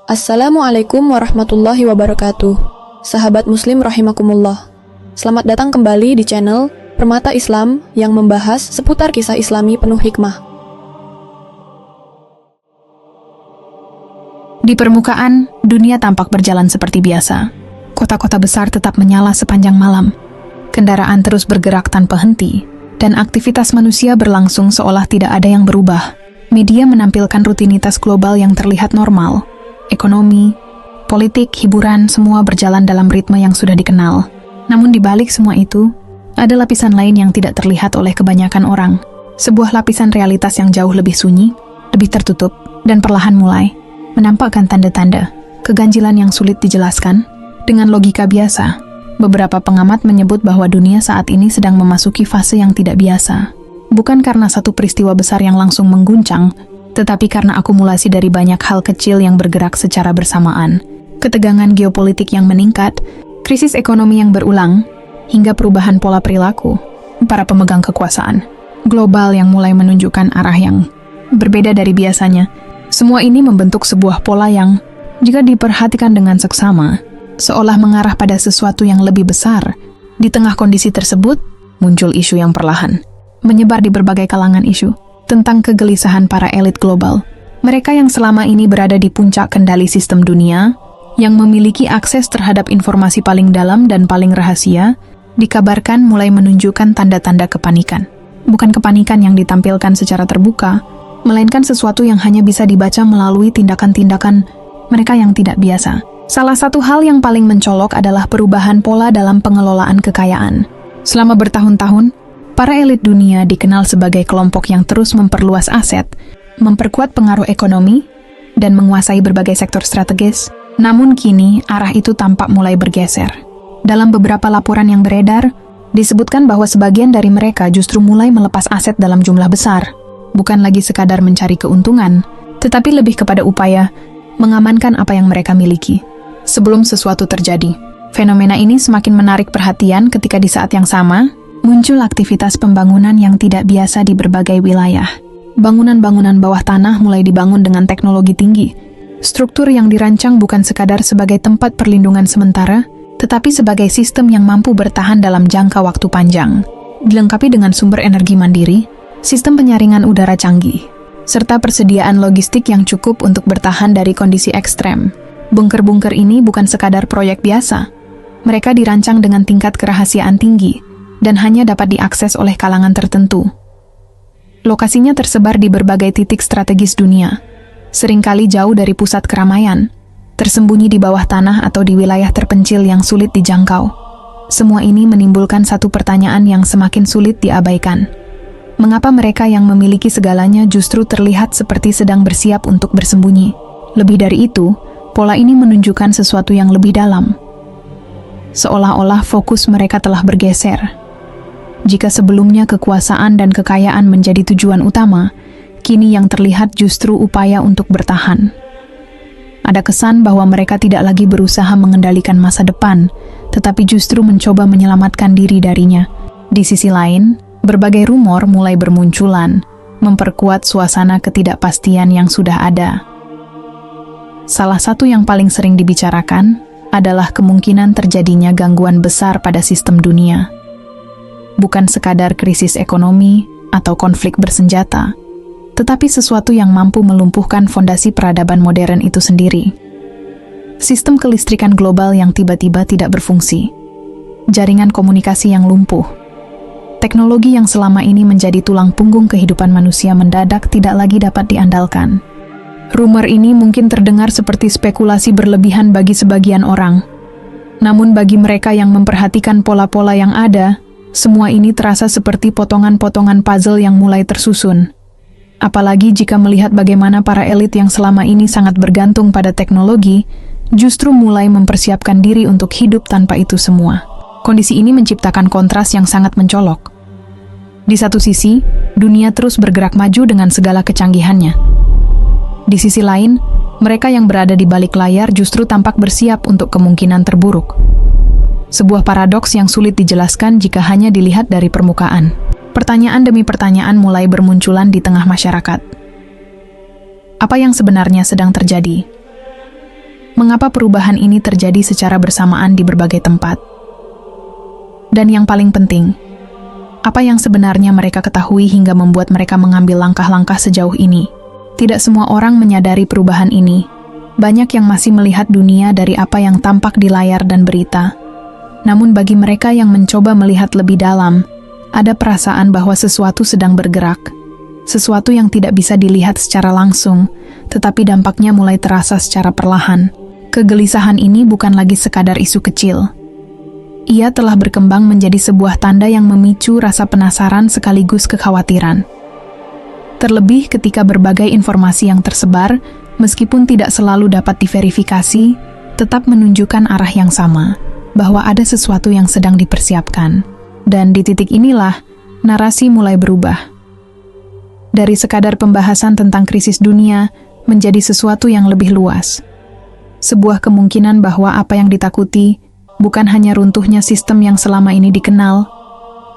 Assalamualaikum warahmatullahi wabarakatuh. Sahabat muslim rahimakumullah. Selamat datang kembali di channel Permata Islam yang membahas seputar kisah islami penuh hikmah. Di permukaan, dunia tampak berjalan seperti biasa. Kota-kota besar tetap menyala sepanjang malam. Kendaraan terus bergerak tanpa henti, dan aktivitas manusia berlangsung seolah tidak ada yang berubah. Media menampilkan rutinitas global yang terlihat normal. Ekonomi, politik, hiburan, semua berjalan dalam ritme yang sudah dikenal. Namun di balik semua itu, ada lapisan lain yang tidak terlihat oleh kebanyakan orang. Sebuah lapisan realitas yang jauh lebih sunyi, lebih tertutup, dan perlahan mulai menampakkan tanda-tanda keganjilan yang sulit dijelaskan. Dengan logika biasa, beberapa pengamat menyebut bahwa dunia saat ini sedang memasuki fase yang tidak biasa. Bukan karena satu peristiwa besar yang langsung mengguncang, tetapi karena akumulasi dari banyak hal kecil yang bergerak secara bersamaan. Ketegangan geopolitik yang meningkat, krisis ekonomi yang berulang, hingga perubahan pola perilaku para pemegang kekuasaan global yang mulai menunjukkan arah yang berbeda dari biasanya. Semua ini membentuk sebuah pola yang, jika diperhatikan dengan seksama, seolah mengarah pada sesuatu yang lebih besar. Di tengah kondisi tersebut, muncul isu yang perlahan menyebar di berbagai kalangan isu tentang kegelisahan para elit global. Mereka yang selama ini berada di puncak kendali sistem dunia, yang memiliki akses terhadap informasi paling dalam dan paling rahasia, dikabarkan mulai menunjukkan tanda-tanda kepanikan. Bukan kepanikan yang ditampilkan secara terbuka, melainkan sesuatu yang hanya bisa dibaca melalui tindakan-tindakan mereka yang tidak biasa. Salah satu hal yang paling mencolok adalah perubahan pola dalam pengelolaan kekayaan. Selama bertahun-tahun, para elit dunia dikenal sebagai kelompok yang terus memperluas aset, memperkuat pengaruh ekonomi, dan menguasai berbagai sektor strategis. Namun kini, arah itu tampak mulai bergeser. Dalam beberapa laporan yang beredar, disebutkan bahwa sebagian dari mereka justru mulai melepas aset dalam jumlah besar. Bukan lagi sekadar mencari keuntungan, tetapi lebih kepada upaya mengamankan apa yang mereka miliki sebelum sesuatu terjadi. Fenomena ini semakin menarik perhatian ketika di saat yang sama, muncul aktivitas pembangunan yang tidak biasa di berbagai wilayah. Bangunan-bangunan bawah tanah mulai dibangun dengan teknologi tinggi. Struktur yang dirancang bukan sekadar sebagai tempat perlindungan sementara, tetapi sebagai sistem yang mampu bertahan dalam jangka waktu panjang. Dilengkapi dengan sumber energi mandiri, sistem penyaringan udara canggih, serta persediaan logistik yang cukup untuk bertahan dari kondisi ekstrem. Bunker-bunker ini bukan sekadar proyek biasa. Mereka dirancang dengan tingkat kerahasiaan tinggi, dan hanya dapat diakses oleh kalangan tertentu. Lokasinya tersebar di berbagai titik strategis dunia, seringkali jauh dari pusat keramaian, tersembunyi di bawah tanah atau di wilayah terpencil yang sulit dijangkau. Semua ini menimbulkan satu pertanyaan yang semakin sulit diabaikan. Mengapa mereka yang memiliki segalanya justru terlihat seperti sedang bersiap untuk bersembunyi? Lebih dari itu, pola ini menunjukkan sesuatu yang lebih dalam. Seolah-olah fokus mereka telah bergeser. Jika sebelumnya kekuasaan dan kekayaan menjadi tujuan utama, kini yang terlihat justru upaya untuk bertahan. Ada kesan bahwa mereka tidak lagi berusaha mengendalikan masa depan, tetapi justru mencoba menyelamatkan diri darinya. Di sisi lain, berbagai rumor mulai bermunculan, memperkuat suasana ketidakpastian yang sudah ada. Salah satu yang paling sering dibicarakan adalah kemungkinan terjadinya gangguan besar pada sistem dunia. Bukan sekadar krisis ekonomi atau konflik bersenjata, tetapi sesuatu yang mampu melumpuhkan fondasi peradaban modern itu sendiri. Sistem kelistrikan global yang tiba-tiba tidak berfungsi, jaringan komunikasi yang lumpuh, teknologi yang selama ini menjadi tulang punggung kehidupan manusia mendadak tidak lagi dapat diandalkan. Rumor ini mungkin terdengar seperti spekulasi berlebihan bagi sebagian orang. Namun bagi mereka yang memperhatikan pola-pola yang ada, semua ini terasa seperti potongan-potongan puzzle yang mulai tersusun. Apalagi jika melihat bagaimana para elit yang selama ini sangat bergantung pada teknologi, justru mulai mempersiapkan diri untuk hidup tanpa itu semua. Kondisi ini menciptakan kontras yang sangat mencolok. Di satu sisi, dunia terus bergerak maju dengan segala kecanggihannya. Di sisi lain, mereka yang berada di balik layar justru tampak bersiap untuk kemungkinan terburuk. Sebuah paradoks yang sulit dijelaskan jika hanya dilihat dari permukaan. Pertanyaan demi pertanyaan mulai bermunculan di tengah masyarakat. Apa yang sebenarnya sedang terjadi? Mengapa perubahan ini terjadi secara bersamaan di berbagai tempat? Dan yang paling penting, apa yang sebenarnya mereka ketahui hingga membuat mereka mengambil langkah-langkah sejauh ini? Tidak semua orang menyadari perubahan ini. Banyak yang masih melihat dunia dari apa yang tampak di layar dan berita. Namun bagi mereka yang mencoba melihat lebih dalam, ada perasaan bahwa sesuatu sedang bergerak. Sesuatu yang tidak bisa dilihat secara langsung, tetapi dampaknya mulai terasa secara perlahan. Kegelisahan ini bukan lagi sekadar isu kecil. Ia telah berkembang menjadi sebuah tanda yang memicu rasa penasaran sekaligus kekhawatiran. Terlebih ketika berbagai informasi yang tersebar, meskipun tidak selalu dapat diverifikasi, tetap menunjukkan arah yang sama, bahwa ada sesuatu yang sedang dipersiapkan. Dan di titik inilah, narasi mulai berubah. Dari sekadar pembahasan tentang krisis dunia, menjadi sesuatu yang lebih luas. Sebuah kemungkinan bahwa apa yang ditakuti bukan hanya runtuhnya sistem yang selama ini dikenal,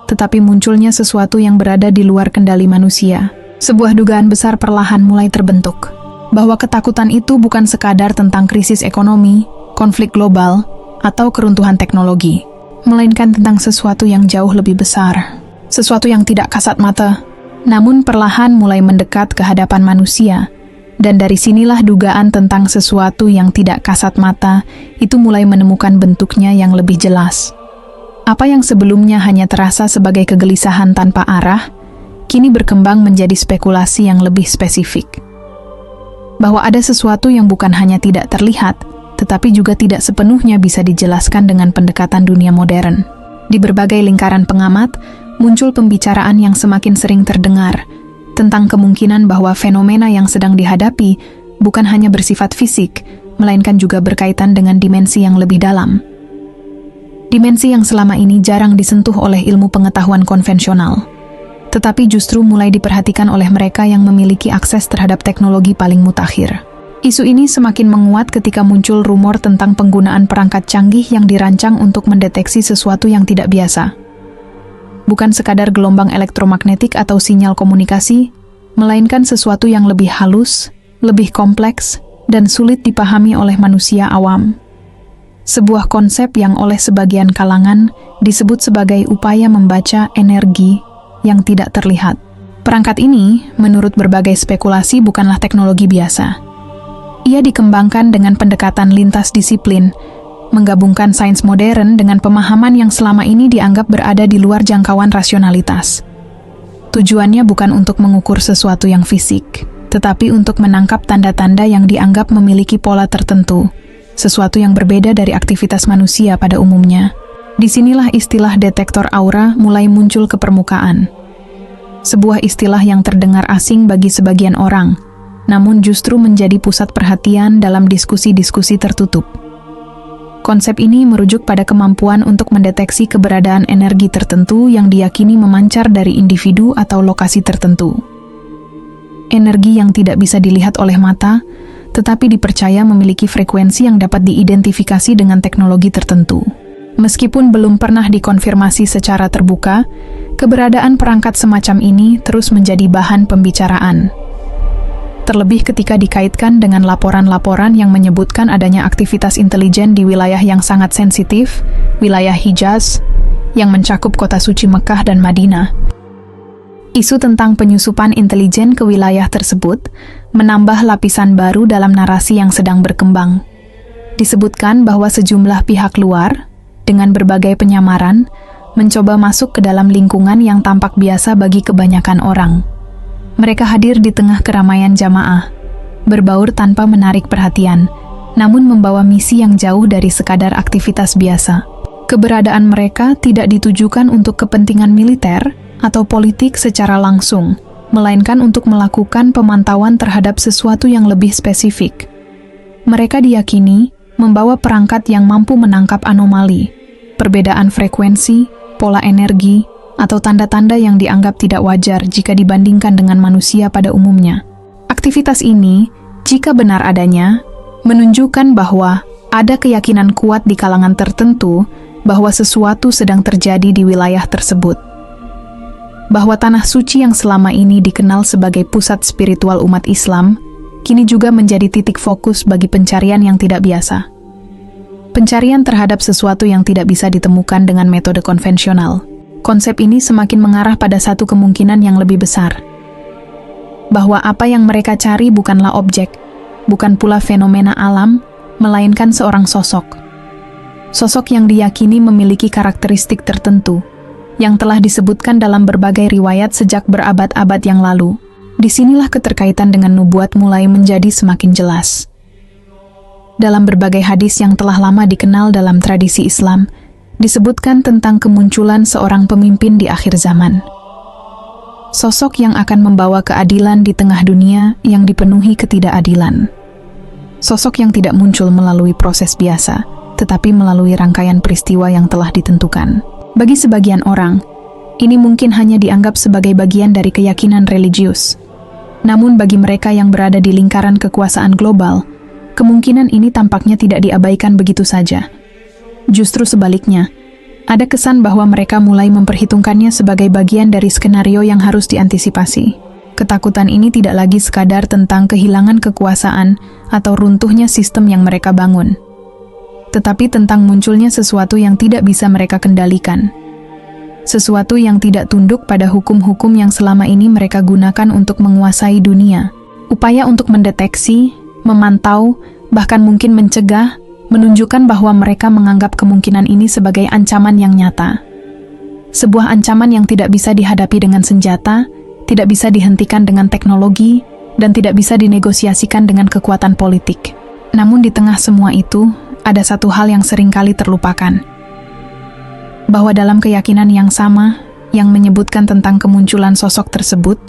tetapi munculnya sesuatu yang berada di luar kendali manusia. Sebuah dugaan besar perlahan mulai terbentuk, bahwa ketakutan itu bukan sekadar tentang krisis ekonomi, konflik global, atau keruntuhan teknologi, melainkan tentang sesuatu yang jauh lebih besar. Sesuatu yang tidak kasat mata, namun perlahan mulai mendekat ke hadapan manusia. Dan dari sinilah dugaan tentang sesuatu yang tidak kasat mata itu mulai menemukan bentuknya yang lebih jelas. Apa yang sebelumnya hanya terasa sebagai kegelisahan tanpa arah, kini berkembang menjadi spekulasi yang lebih spesifik. Bahwa ada sesuatu yang bukan hanya tidak terlihat, tetapi juga tidak sepenuhnya bisa dijelaskan dengan pendekatan dunia modern. Di berbagai lingkaran pengamat, muncul pembicaraan yang semakin sering terdengar, tentang kemungkinan bahwa fenomena yang sedang dihadapi bukan hanya bersifat fisik, melainkan juga berkaitan dengan dimensi yang lebih dalam. Dimensi yang selama ini jarang disentuh oleh ilmu pengetahuan konvensional, tetapi justru mulai diperhatikan oleh mereka yang memiliki akses terhadap teknologi paling mutakhir. Isu ini semakin menguat ketika muncul rumor tentang penggunaan perangkat canggih yang dirancang untuk mendeteksi sesuatu yang tidak biasa. Bukan sekadar gelombang elektromagnetik atau sinyal komunikasi, melainkan sesuatu yang lebih halus, lebih kompleks, dan sulit dipahami oleh manusia awam. Sebuah konsep yang oleh sebagian kalangan disebut sebagai upaya membaca energi yang tidak terlihat. Perangkat ini, menurut berbagai spekulasi, bukanlah teknologi biasa. Ia dikembangkan dengan pendekatan lintas disiplin, menggabungkan sains modern dengan pemahaman yang selama ini dianggap berada di luar jangkauan rasionalitas. Tujuannya bukan untuk mengukur sesuatu yang fisik, tetapi untuk menangkap tanda-tanda yang dianggap memiliki pola tertentu, sesuatu yang berbeda dari aktivitas manusia pada umumnya. Disinilah istilah detektor aura mulai muncul ke permukaan. Sebuah istilah yang terdengar asing bagi sebagian orang, namun justru menjadi pusat perhatian dalam diskusi-diskusi tertutup. Konsep ini merujuk pada kemampuan untuk mendeteksi keberadaan energi tertentu yang diyakini memancar dari individu atau lokasi tertentu. Energi yang tidak bisa dilihat oleh mata, tetapi dipercaya memiliki frekuensi yang dapat diidentifikasi dengan teknologi tertentu. Meskipun belum pernah dikonfirmasi secara terbuka, keberadaan perangkat semacam ini terus menjadi bahan pembicaraan. Terlebih ketika dikaitkan dengan laporan-laporan yang menyebutkan adanya aktivitas intelijen di wilayah yang sangat sensitif, wilayah Hijaz, yang mencakup kota suci Mekah dan Madinah. Isu tentang penyusupan intelijen ke wilayah tersebut menambah lapisan baru dalam narasi yang sedang berkembang. Disebutkan bahwa sejumlah pihak luar, dengan berbagai penyamaran, mencoba masuk ke dalam lingkungan yang tampak biasa bagi kebanyakan orang. Mereka hadir di tengah keramaian jamaah, berbaur tanpa menarik perhatian, namun membawa misi yang jauh dari sekadar aktivitas biasa. Keberadaan mereka tidak ditujukan untuk kepentingan militer atau politik secara langsung, melainkan untuk melakukan pemantauan terhadap sesuatu yang lebih spesifik. Mereka diyakini membawa perangkat yang mampu menangkap anomali, perbedaan frekuensi, pola energi, atau tanda-tanda yang dianggap tidak wajar jika dibandingkan dengan manusia pada umumnya. Aktivitas ini, jika benar adanya, menunjukkan bahwa ada keyakinan kuat di kalangan tertentu bahwa sesuatu sedang terjadi di wilayah tersebut. Bahwa tanah suci yang selama ini dikenal sebagai pusat spiritual umat Islam, kini juga menjadi titik fokus bagi pencarian yang tidak biasa. Pencarian terhadap sesuatu yang tidak bisa ditemukan dengan metode konvensional. Konsep ini semakin mengarah pada satu kemungkinan yang lebih besar, bahwa apa yang mereka cari bukanlah objek, bukan pula fenomena alam, melainkan seorang sosok. Sosok yang diyakini memiliki karakteristik tertentu, yang telah disebutkan dalam berbagai riwayat sejak berabad-abad yang lalu. Disinilah keterkaitan dengan nubuat mulai menjadi semakin jelas. Dalam berbagai hadis yang telah lama dikenal dalam tradisi Islam, disebutkan tentang kemunculan seorang pemimpin di akhir zaman. Sosok yang akan membawa keadilan di tengah dunia yang dipenuhi ketidakadilan. Sosok yang tidak muncul melalui proses biasa, tetapi melalui rangkaian peristiwa yang telah ditentukan. Bagi sebagian orang, ini mungkin hanya dianggap sebagai bagian dari keyakinan religius. Namun bagi mereka yang berada di lingkaran kekuasaan global, kemungkinan ini tampaknya tidak diabaikan begitu saja. Justru sebaliknya, ada kesan bahwa mereka mulai memperhitungkannya sebagai bagian dari skenario yang harus diantisipasi. Ketakutan ini tidak lagi sekadar tentang kehilangan kekuasaan atau runtuhnya sistem yang mereka bangun, tetapi tentang munculnya sesuatu yang tidak bisa mereka kendalikan. Sesuatu yang tidak tunduk pada hukum-hukum yang selama ini mereka gunakan untuk menguasai dunia. Upaya untuk mendeteksi, memantau, bahkan mungkin mencegah, menunjukkan bahwa mereka menganggap kemungkinan ini sebagai ancaman yang nyata. Sebuah ancaman yang tidak bisa dihadapi dengan senjata, tidak bisa dihentikan dengan teknologi, dan tidak bisa dinegosiasikan dengan kekuatan politik. Namun di tengah semua itu, ada satu hal yang seringkali terlupakan, bahwa dalam keyakinan yang sama, yang menyebutkan tentang kemunculan sosok tersebut,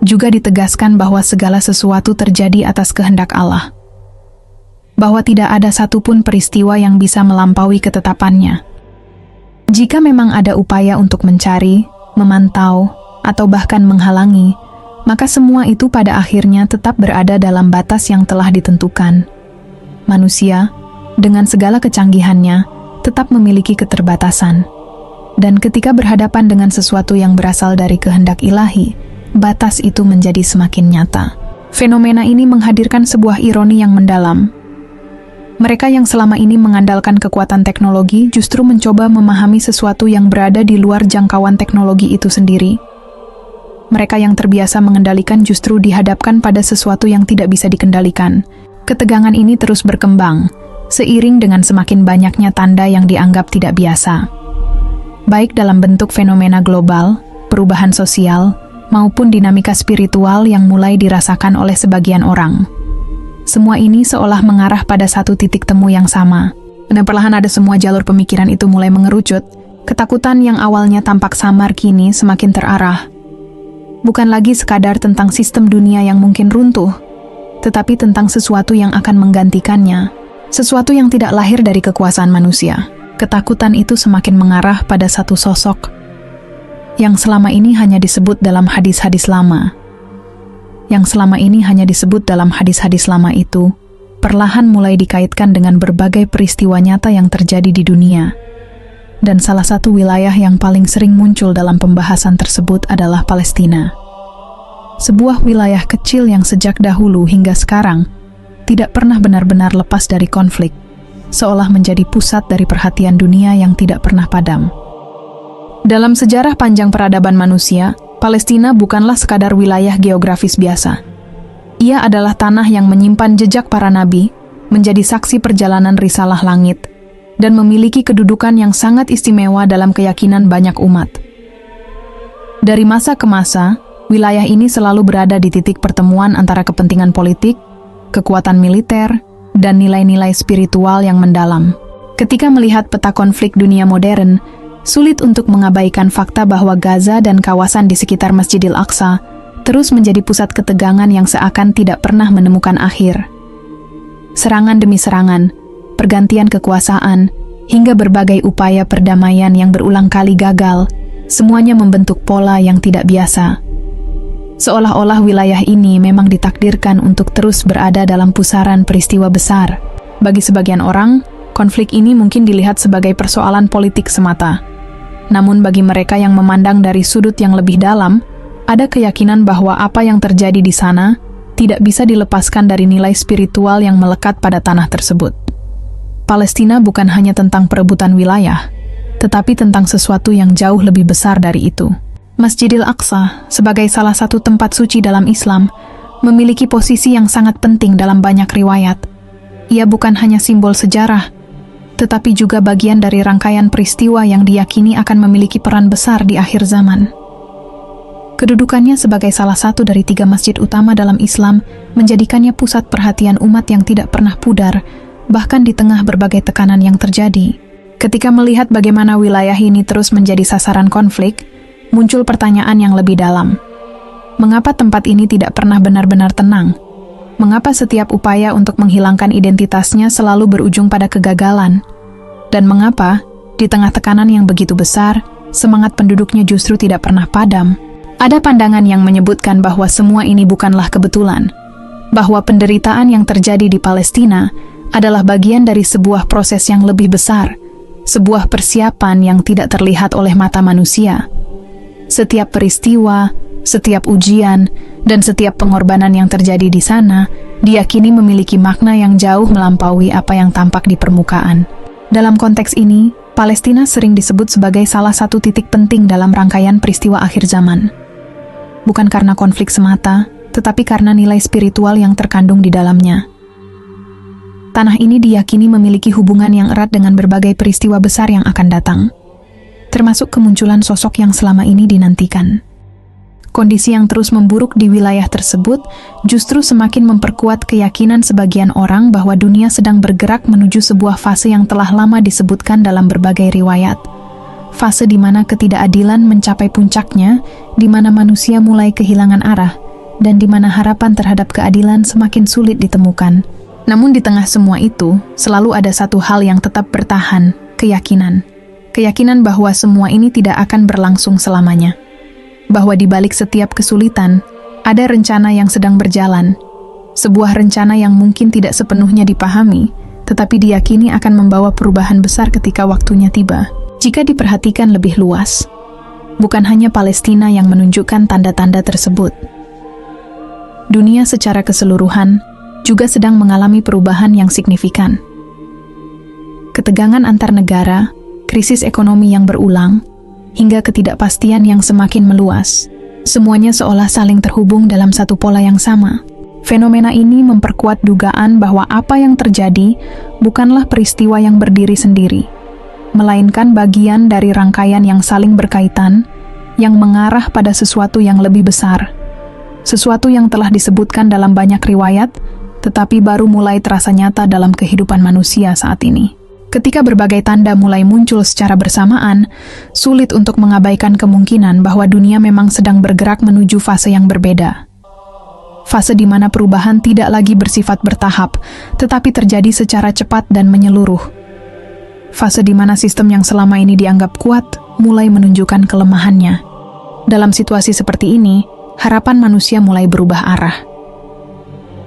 juga ditegaskan bahwa segala sesuatu terjadi atas kehendak Allah. Bahwa tidak ada satupun peristiwa yang bisa melampaui ketetapannya. Jika memang ada upaya untuk mencari, memantau, atau bahkan menghalangi, maka semua itu pada akhirnya tetap berada dalam batas yang telah ditentukan. Manusia, dengan segala kecanggihannya, tetap memiliki keterbatasan. Dan ketika berhadapan dengan sesuatu yang berasal dari kehendak ilahi, batas itu menjadi semakin nyata. Fenomena ini menghadirkan sebuah ironi yang mendalam. Mereka yang selama ini mengandalkan kekuatan teknologi justru mencoba memahami sesuatu yang berada di luar jangkauan teknologi itu sendiri. Mereka yang terbiasa mengendalikan justru dihadapkan pada sesuatu yang tidak bisa dikendalikan. Ketegangan ini terus berkembang, seiring dengan semakin banyaknya tanda yang dianggap tidak biasa. Baik dalam bentuk fenomena global, perubahan sosial, maupun dinamika spiritual yang mulai dirasakan oleh sebagian orang. Semua ini seolah mengarah pada satu titik temu yang sama. Dan perlahan ada semua jalur pemikiran itu mulai mengerucut. Ketakutan yang awalnya tampak samar kini semakin terarah. Bukan lagi sekadar tentang sistem dunia yang mungkin runtuh, tetapi tentang sesuatu yang akan menggantikannya. Sesuatu yang tidak lahir dari kekuasaan manusia. Ketakutan itu semakin mengarah pada satu sosok yang selama ini hanya disebut dalam hadis-hadis lama. Yang selama ini hanya disebut dalam hadis-hadis lama itu, perlahan mulai dikaitkan dengan berbagai peristiwa nyata yang terjadi di dunia. Dan salah satu wilayah yang paling sering muncul dalam pembahasan tersebut adalah Palestina. Sebuah wilayah kecil yang sejak dahulu hingga sekarang tidak pernah benar-benar lepas dari konflik, seolah menjadi pusat dari perhatian dunia yang tidak pernah padam. Dalam sejarah panjang peradaban manusia, Palestina bukanlah sekadar wilayah geografis biasa. Ia adalah tanah yang menyimpan jejak para nabi, menjadi saksi perjalanan risalah langit, dan memiliki kedudukan yang sangat istimewa dalam keyakinan banyak umat. Dari masa ke masa, wilayah ini selalu berada di titik pertemuan antara kepentingan politik, kekuatan militer, dan nilai-nilai spiritual yang mendalam. Ketika melihat peta konflik dunia modern, sulit untuk mengabaikan fakta bahwa Gaza dan kawasan di sekitar Masjidil Aqsa terus menjadi pusat ketegangan yang seakan tidak pernah menemukan akhir. Serangan demi serangan, pergantian kekuasaan, hingga berbagai upaya perdamaian yang berulang kali gagal, semuanya membentuk pola yang tidak biasa. Seolah-olah wilayah ini memang ditakdirkan untuk terus berada dalam pusaran peristiwa besar. Bagi sebagian orang, konflik ini mungkin dilihat sebagai persoalan politik semata. Namun bagi mereka yang memandang dari sudut yang lebih dalam, ada keyakinan bahwa apa yang terjadi di sana tidak bisa dilepaskan dari nilai spiritual yang melekat pada tanah tersebut. Palestina bukan hanya tentang perebutan wilayah, tetapi tentang sesuatu yang jauh lebih besar dari itu. Masjidil Aqsa, sebagai salah satu tempat suci dalam Islam, memiliki posisi yang sangat penting dalam banyak riwayat. Ia bukan hanya simbol sejarah, tetapi juga bagian dari rangkaian peristiwa yang diyakini akan memiliki peran besar di akhir zaman. Kedudukannya sebagai salah satu dari 3 masjid utama dalam Islam menjadikannya pusat perhatian umat yang tidak pernah pudar, bahkan di tengah berbagai tekanan yang terjadi. Ketika melihat bagaimana wilayah ini terus menjadi sasaran konflik, muncul pertanyaan yang lebih dalam. Mengapa tempat ini tidak pernah benar-benar tenang? Mengapa setiap upaya untuk menghilangkan identitasnya selalu berujung pada kegagalan? Dan mengapa, di tengah tekanan yang begitu besar, semangat penduduknya justru tidak pernah padam? Ada pandangan yang menyebutkan bahwa semua ini bukanlah kebetulan, bahwa penderitaan yang terjadi di Palestina adalah bagian dari sebuah proses yang lebih besar, sebuah persiapan yang tidak terlihat oleh mata manusia. Setiap peristiwa, setiap ujian, dan setiap pengorbanan yang terjadi di sana diyakini memiliki makna yang jauh melampaui apa yang tampak di permukaan. Dalam konteks ini, Palestina sering disebut sebagai salah satu titik penting dalam rangkaian peristiwa akhir zaman. Bukan karena konflik semata, tetapi karena nilai spiritual yang terkandung di dalamnya. Tanah ini diyakini memiliki hubungan yang erat dengan berbagai peristiwa besar yang akan datang, termasuk kemunculan sosok yang selama ini dinantikan. Kondisi yang terus memburuk di wilayah tersebut justru semakin memperkuat keyakinan sebagian orang bahwa dunia sedang bergerak menuju sebuah fase yang telah lama disebutkan dalam berbagai riwayat. Fase di mana ketidakadilan mencapai puncaknya, di mana manusia mulai kehilangan arah, dan di mana harapan terhadap keadilan semakin sulit ditemukan. Namun di tengah semua itu, selalu ada satu hal yang tetap bertahan, keyakinan. Keyakinan bahwa semua ini tidak akan berlangsung selamanya. Bahwa di balik setiap kesulitan, ada rencana yang sedang berjalan. Sebuah rencana yang mungkin tidak sepenuhnya dipahami, tetapi diyakini akan membawa perubahan besar ketika waktunya tiba. Jika diperhatikan lebih luas, bukan hanya Palestina yang menunjukkan tanda-tanda tersebut. Dunia secara keseluruhan juga sedang mengalami perubahan yang signifikan. Ketegangan antar negara, krisis ekonomi yang berulang, hingga ketidakpastian yang semakin meluas. Semuanya seolah saling terhubung dalam satu pola yang sama. Fenomena ini memperkuat dugaan bahwa apa yang terjadi bukanlah peristiwa yang berdiri sendiri, melainkan bagian dari rangkaian yang saling berkaitan, yang mengarah pada sesuatu yang lebih besar. Sesuatu yang telah disebutkan dalam banyak riwayat, tetapi baru mulai terasa nyata dalam kehidupan manusia saat ini. Ketika berbagai tanda mulai muncul secara bersamaan, sulit untuk mengabaikan kemungkinan bahwa dunia memang sedang bergerak menuju fase yang berbeda. Fase di mana perubahan tidak lagi bersifat bertahap, tetapi terjadi secara cepat dan menyeluruh. Fase di mana sistem yang selama ini dianggap kuat mulai menunjukkan kelemahannya. Dalam situasi seperti ini, harapan manusia mulai berubah arah.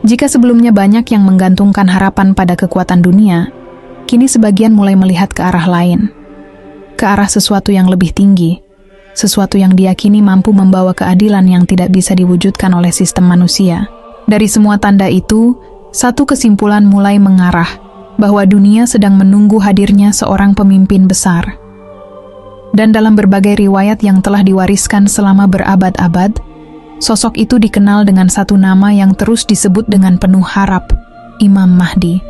Jika sebelumnya banyak yang menggantungkan harapan pada kekuatan dunia, kini sebagian mulai melihat ke arah lain, ke arah sesuatu yang lebih tinggi, sesuatu yang diyakini mampu membawa keadilan yang tidak bisa diwujudkan oleh sistem manusia. Dari semua tanda itu, satu kesimpulan mulai mengarah, bahwa dunia sedang menunggu hadirnya seorang pemimpin besar. Dan dalam berbagai riwayat yang telah diwariskan selama berabad-abad, sosok itu dikenal dengan satu nama yang terus disebut dengan penuh harap, Imam Mahdi.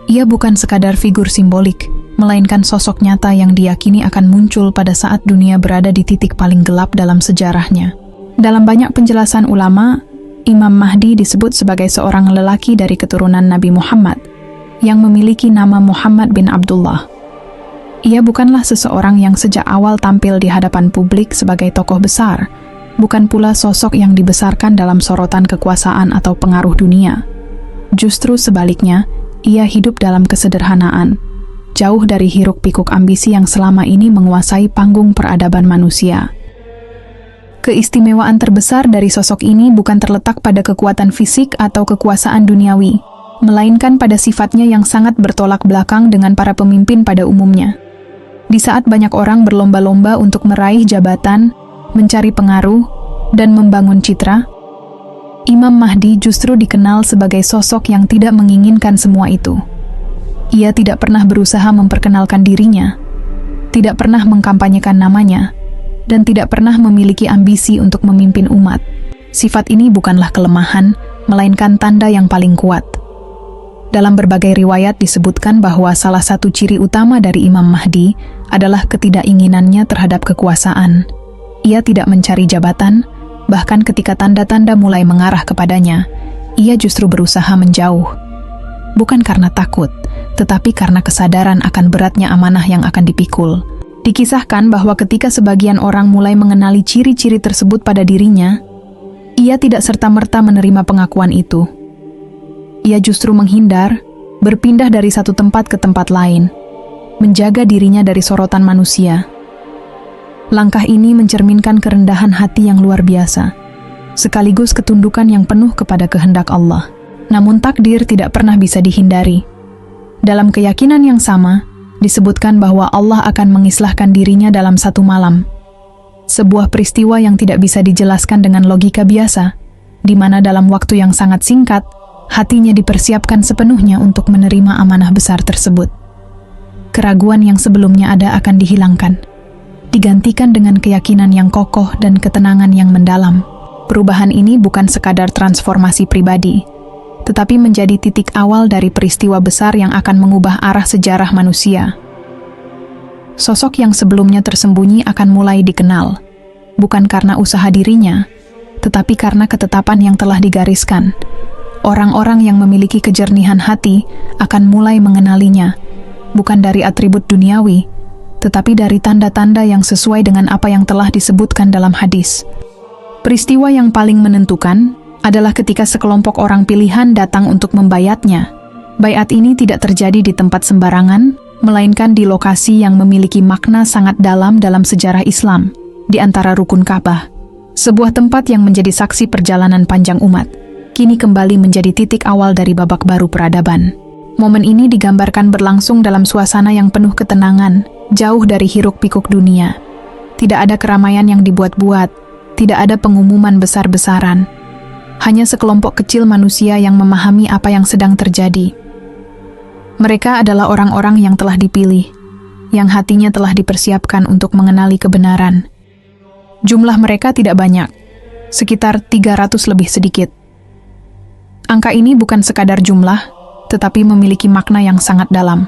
Ia bukan sekadar figur simbolik, melainkan sosok nyata yang diyakini akan muncul pada saat dunia berada di titik paling gelap dalam sejarahnya. Dalam banyak penjelasan ulama, Imam Mahdi disebut sebagai seorang lelaki dari keturunan Nabi Muhammad, yang memiliki nama Muhammad bin Abdullah. Ia bukanlah seseorang yang sejak awal tampil di hadapan publik sebagai tokoh besar, bukan pula sosok yang dibesarkan dalam sorotan kekuasaan atau pengaruh dunia. Justru sebaliknya, ia hidup dalam kesederhanaan, jauh dari hiruk-pikuk ambisi yang selama ini menguasai panggung peradaban manusia. Keistimewaan terbesar dari sosok ini bukan terletak pada kekuatan fisik atau kekuasaan duniawi, melainkan pada sifatnya yang sangat bertolak belakang dengan para pemimpin pada umumnya. Di saat banyak orang berlomba-lomba untuk meraih jabatan, mencari pengaruh, dan membangun citra, Imam Mahdi justru dikenal sebagai sosok yang tidak menginginkan semua itu. Ia tidak pernah berusaha memperkenalkan dirinya, tidak pernah mengkampanyekan namanya, dan tidak pernah memiliki ambisi untuk memimpin umat. Sifat ini bukanlah kelemahan, melainkan tanda yang paling kuat. Dalam berbagai riwayat disebutkan bahwa salah satu ciri utama dari Imam Mahdi adalah ketidakinginannya terhadap kekuasaan. Ia tidak mencari jabatan, bahkan ketika tanda-tanda mulai mengarah kepadanya, ia justru berusaha menjauh. Bukan karena takut, tetapi karena kesadaran akan beratnya amanah yang akan dipikul. Dikisahkan bahwa ketika sebagian orang mulai mengenali ciri-ciri tersebut pada dirinya, ia tidak serta-merta menerima pengakuan itu. Ia justru menghindar, berpindah dari satu tempat ke tempat lain, menjaga dirinya dari sorotan manusia. Langkah ini mencerminkan kerendahan hati yang luar biasa, sekaligus ketundukan yang penuh kepada kehendak Allah. Namun takdir tidak pernah bisa dihindari. Dalam keyakinan yang sama, disebutkan bahwa Allah akan mengislahkan dirinya dalam satu malam. Sebuah peristiwa yang tidak bisa dijelaskan dengan logika biasa, di mana dalam waktu yang sangat singkat, hatinya dipersiapkan sepenuhnya untuk menerima amanah besar tersebut. Keraguan yang sebelumnya ada akan dihilangkan, digantikan dengan keyakinan yang kokoh dan ketenangan yang mendalam. Perubahan ini bukan sekadar transformasi pribadi, tetapi menjadi titik awal dari peristiwa besar yang akan mengubah arah sejarah manusia. Sosok yang sebelumnya tersembunyi akan mulai dikenal, bukan karena usaha dirinya, tetapi karena ketetapan yang telah digariskan. Orang-orang yang memiliki kejernihan hati akan mulai mengenalinya, bukan dari atribut duniawi, tetapi dari tanda-tanda yang sesuai dengan apa yang telah disebutkan dalam hadis. Peristiwa yang paling menentukan adalah ketika sekelompok orang pilihan datang untuk membayatnya. Baiat ini tidak terjadi di tempat sembarangan, melainkan di lokasi yang memiliki makna sangat dalam sejarah Islam, di antara rukun Ka'bah. Sebuah tempat yang menjadi saksi perjalanan panjang umat, kini kembali menjadi titik awal dari babak baru peradaban. Momen ini digambarkan berlangsung dalam suasana yang penuh ketenangan, jauh dari hiruk-pikuk dunia. Tidak ada keramaian yang dibuat-buat, tidak ada pengumuman besar-besaran. Hanya sekelompok kecil manusia yang memahami apa yang sedang terjadi. Mereka adalah orang-orang yang telah dipilih, yang hatinya telah dipersiapkan untuk mengenali kebenaran. Jumlah mereka tidak banyak, sekitar 300 lebih sedikit. Angka ini bukan sekadar jumlah, tetapi memiliki makna yang sangat dalam.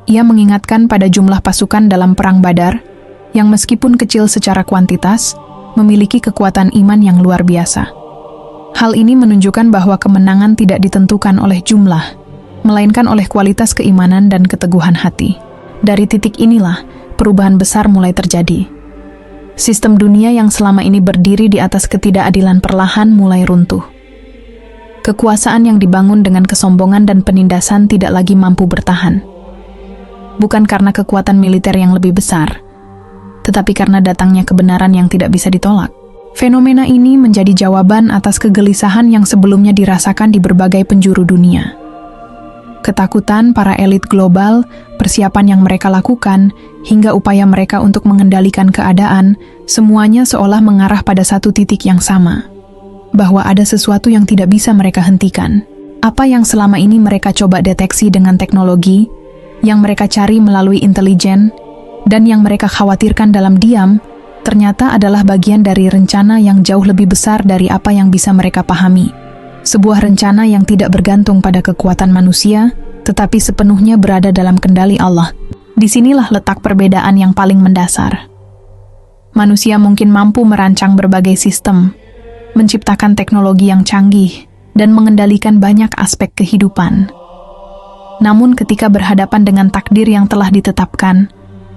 Ia mengingatkan pada jumlah pasukan dalam Perang Badar, yang meskipun kecil secara kuantitas, memiliki kekuatan iman yang luar biasa. Hal ini menunjukkan bahwa kemenangan tidak ditentukan oleh jumlah, melainkan oleh kualitas keimanan dan keteguhan hati. Dari titik inilah, perubahan besar mulai terjadi. Sistem dunia yang selama ini berdiri di atas ketidakadilan perlahan mulai runtuh. Kekuasaan yang dibangun dengan kesombongan dan penindasan tidak lagi mampu bertahan. Bukan karena kekuatan militer yang lebih besar, tetapi karena datangnya kebenaran yang tidak bisa ditolak. Fenomena ini menjadi jawaban atas kegelisahan yang sebelumnya dirasakan di berbagai penjuru dunia. Ketakutan para elit global, persiapan yang mereka lakukan, hingga upaya mereka untuk mengendalikan keadaan, semuanya seolah mengarah pada satu titik yang sama. Bahwa ada sesuatu yang tidak bisa mereka hentikan. Apa yang selama ini mereka coba deteksi dengan teknologi, yang mereka cari melalui intelijen, dan yang mereka khawatirkan dalam diam, ternyata adalah bagian dari rencana yang jauh lebih besar dari apa yang bisa mereka pahami. Sebuah rencana yang tidak bergantung pada kekuatan manusia, tetapi sepenuhnya berada dalam kendali Allah. Disinilah letak perbedaan yang paling mendasar. Manusia mungkin mampu merancang berbagai sistem, menciptakan teknologi yang canggih, dan mengendalikan banyak aspek kehidupan. Namun ketika berhadapan dengan takdir yang telah ditetapkan,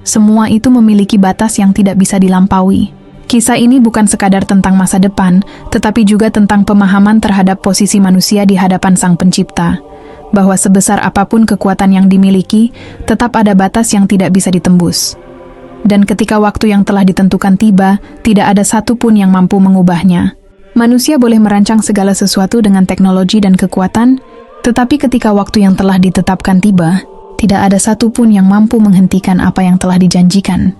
semua itu memiliki batas yang tidak bisa dilampaui. Kisah ini bukan sekadar tentang masa depan, tetapi juga tentang pemahaman terhadap posisi manusia di hadapan Sang Pencipta, bahwa sebesar apapun kekuatan yang dimiliki, tetap ada batas yang tidak bisa ditembus. Dan ketika waktu yang telah ditentukan tiba, tidak ada satupun yang mampu mengubahnya. Manusia boleh merancang segala sesuatu dengan teknologi dan kekuatan, tetapi ketika waktu yang telah ditetapkan tiba, tidak ada satupun yang mampu menghentikan apa yang telah dijanjikan.